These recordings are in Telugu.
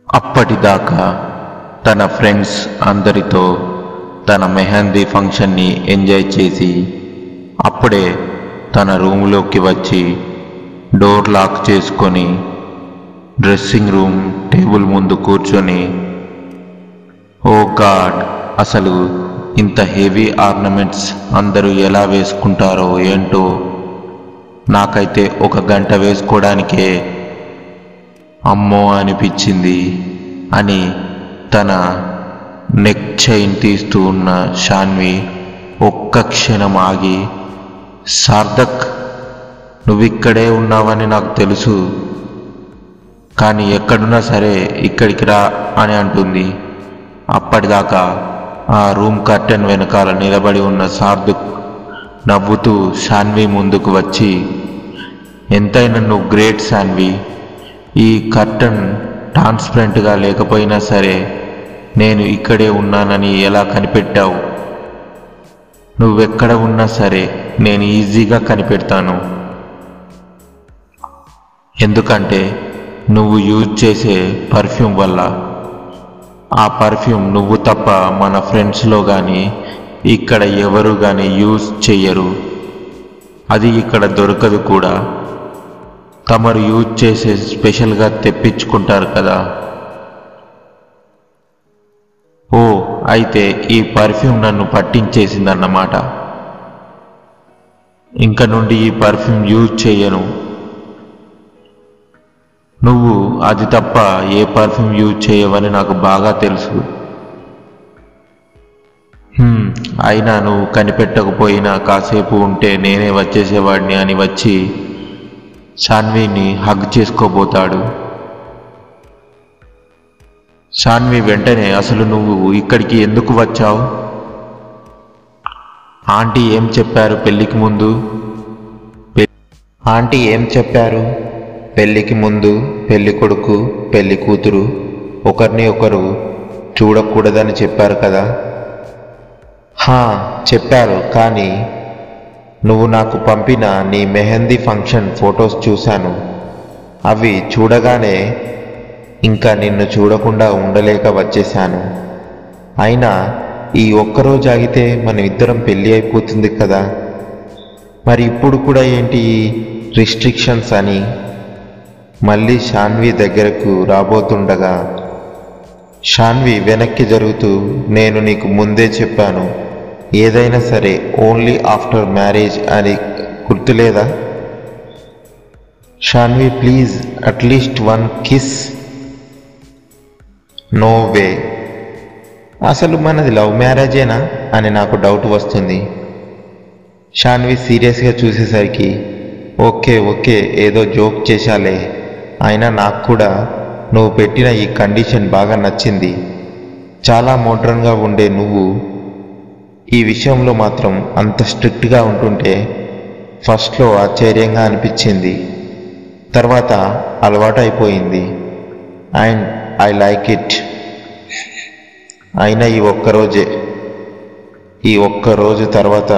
అప్పటిదాకా తన ఫ్రెండ్స్ అందరితో తన మెహందీ ఫంక్షన్ని ఎంజాయ్ చేసి అప్పుడే తన రూమ్లోకి వచ్చి డోర్ లాక్ చేసుకొని డ్రెస్సింగ్ రూమ్ టేబుల్ ముందు కూర్చొని, ఓ గాడ్, అసలు ఇంత హెవీ ఆర్నమెంట్స్ అందరూ ఎలా వేసుకుంటారో ఏంటో, నాకైతే 1 గంట వేసుకోవడానికే అమ్మో అనిపించింది అని తన నెక్ చైన్ తీస్తూ ఉన్న షాన్వి ఒక్క క్షణం ఆగి, సార్థక్, నువ్విక్కడే ఉన్నావని నాకు తెలుసు, కానీ ఎక్కడున్నా సరే ఇక్కడికి రా అని అంటుంది. అప్పటిదాకా ఆ రూమ్ కర్టెన్ వెనకాల నిలబడి ఉన్న సార్థక్ నవ్వుతూ షాన్వి ముందుకు వచ్చి, ఎంతైనా నువ్వు గ్రేట్ షాన్వి, ఈ కర్టన్ ట్రాన్స్పరెంట్గా లేకపోయినా సరే నేను ఇక్కడే ఉన్నానని ఎలా కనిపెట్టావు? నువ్వెక్కడ ఉన్నా సరే నేను ఈజీగా కనిపెడతాను. ఎందుకంటే నువ్వు యూజ్ చేసే పర్ఫ్యూమ్ వల్ల. ఆ పర్ఫ్యూమ్ నువ్వు తప్ప మన ఫ్రెండ్స్లో కానీ ఇక్కడ ఎవరు కానీ యూజ్ చెయ్యరు. అది ఇక్కడ దొరకదు కూడా. తమరు యూజ్ చేసే స్పెషల్గా తెప్పించుకుంటారు కదా. ఓ, అయితే ఈ పర్ఫ్యూమ్ నన్ను పట్టించేసిందన్నమాట. ఇంక నుండి ఈ పర్ఫ్యూమ్ యూజ్ చేయను. నువ్వు అది తప్ప ఏ పర్ఫ్యూమ్ యూజ్ చేయవని నాకు బాగా తెలుసు. అయినా నువ్వు కనిపెట్టకపోయినా కాసేపు ఉంటే నేనే వచ్చేసేవాడిని అని వచ్చి షాన్విని హగ్ చేసుకోబోతాడు. షాన్వి వెంటనే, అసలు నువ్వు ఇక్కడికి ఎందుకు వచ్చావు? ఆంటీ ఏం చెప్పారు పెళ్ళికి ముందు? ఆంటీ ఏం చెప్పారు? పెళ్ళికి ముందు పెళ్లి కొడుకు పెళ్లి కూతురు ఒకరిని ఒకరు చూడకూడదని చెప్పారు కదా. చెప్పారు, కానీ నువ్వు నాకు పంపిన నీ మెహందీ ఫంక్షన్ ఫొటోస్ చూశాను. అవి చూడగానే ఇంకా నిన్ను చూడకుండా ఉండలేక వచ్చేశాను. అయినా ఈ ఒక్కరోజు ఆగితే మన ఇద్దరం పెళ్ళి అయిపోతుంది కదా. మరి ఇప్పుడు కూడా ఏంటి రిస్ట్రిక్షన్స్ అని మళ్ళీ షాన్వి దగ్గరకు రాబోతుండగా షాన్వి వెనక్కి జరుగుతూ, నేను నీకు ముందే చెప్పాను, ఏదైనా సరే ఓన్లీ ఆఫ్టర్ మ్యారేజ్ అని గుర్తులేదా? Shanvi, please at least 1 kiss. No way. అసలు మనది లవ్ మ్యారేజేనా అని నాకు డౌట్ వస్తుంది. షాన్వి సీరియస్గా చూసేసరికి, ఓకే ఏదో జోక్ చేశాలే, అయినా నాకు కూడా నువ్వు పెట్టిన ఈ కండిషన్ బాగా నచ్చింది. చాలా మోడ్రన్గా ఉండే నువ్వు ఈ విషయంలో మాత్రం అంత స్ట్రిక్ట్గా ఉంటుంటే ఫస్ట్లో ఆశ్చర్యంగా అనిపించింది, తర్వాత అలవాటు అయిపోయింది. And I like it. అయినా ఈ ఒక్కరోజు తర్వాత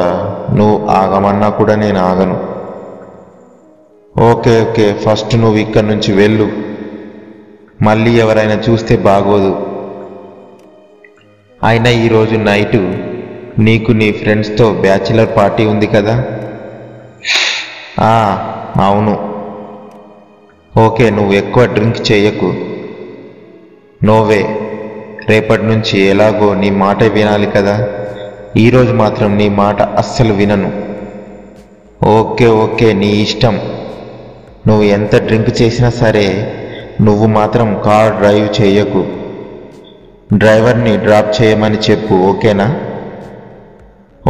నువ్వు ఆగమన్నా కూడా నేను ఆగను. ఓకే ఫస్ట్ నువ్వు ఇక్కడి నుంచి వెళ్ళు. మళ్ళీ ఎవరైనా చూస్తే బాగోదు. అయినా ఈరోజు నైటు నీకు నీ ఫ్రెండ్స్తో బ్యాచిలర్ పార్టీ ఉంది కదా. అవును. ఓకే, నువ్వు ఎక్కువ డ్రింక్ చేయకు. నోవే, రేపటి నుంచి ఎలాగో నీ మాట వినాలి కదా. ఈరోజు మాత్రం నీ మాట అస్సలు వినను. ఓకే నీ ఇష్టం. నువ్వు ఎంత డ్రింక్ చేసినా సరే నువ్వు మాత్రం కార్ డ్రైవ్ చేయకు. డ్రైవర్ని డ్రాప్ చేయమని చెప్పు, ఓకేనా?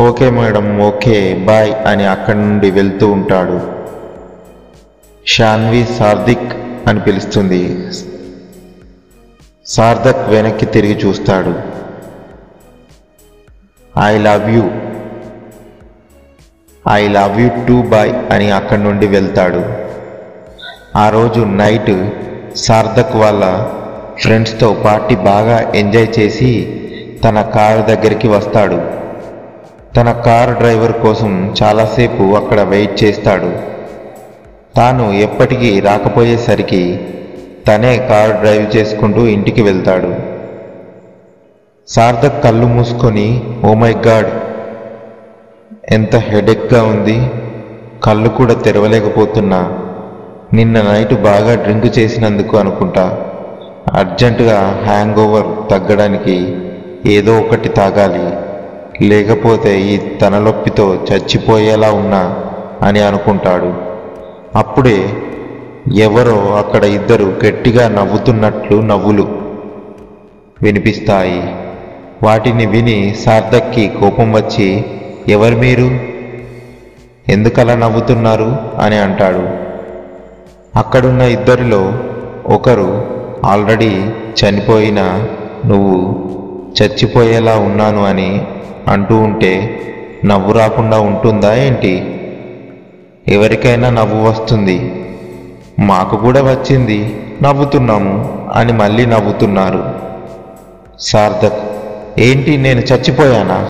ఓకే మేడం, ఓకే బాయ్ అని అక్కడి నుండి వెళ్తూ ఉంటాడు. షాన్వి సార్థక్ అని పిలుస్తుంది. సార్థక్ వెనక్కి తిరిగి చూస్తాడు. I love you too boy అని అక్కడి నుండి వెళ్తాడు. ఆ రోజు నైట్ సార్థక్ వాళ్ళ ఫ్రెండ్స్తో పార్టీ బాగా ఎంజాయ్ చేసి తన కారు దగ్గరికి వస్తాడు. తన కారు డ్రైవర్ కోసం చాలాసేపు అక్కడ వెయిట్ చేస్తాడు. తాను ఎప్పటికీ రాకపోయేసరికి తనే కారు డ్రైవ్ చేసుకుంటూ ఇంటికి వెళ్తాడు. సార్థక్ కళ్ళు మూసుకొని ఓ మై గాడ్, ఎంత హెడేక్గా ఉంది, కళ్ళు కూడా తెరవలేకపోతున్నా, నిన్న నైట్ బాగా డ్రింక్ చేసినందుకు అనుకుంటా, అర్జెంటుగా హ్యాంగ్ ఓవర్ తగ్గడానికి ఏదో ఒకటి తాగాలి, లేకపోతే ఈ తలనొప్పితో చచ్చిపోయేలా ఉన్నా అని అనుకుంటాడు. అప్పుడే ఎవరో అక్కడ ఇద్దరు గట్టిగా నవ్వుతున్నట్లు నవ్వులు వినిపిస్తాయి. వాటిని విని సార్థక్కి కోపం వచ్చి, ఎవరు మీరు, ఎందుకలా నవ్వుతున్నారు అని అంటాడు. అక్కడున్న ఇద్దరిలో ఒకరు ఆల్రెడీ చనిపోయిన నువ్వు చచ్చిపోయేలా ఉన్నాను అని అంటూ ఉంటే నవ్వు రాకుండా ఉంటుందా ఏంటి? ఎవరికైనా నవ్వు వస్తుంది, మాకు కూడా వచ్చింది, నవ్వుతున్నాము అని మళ్ళీ నవ్వుతున్నారు. సార్థక్, ఏంటి నేను చచ్చిపోయానా?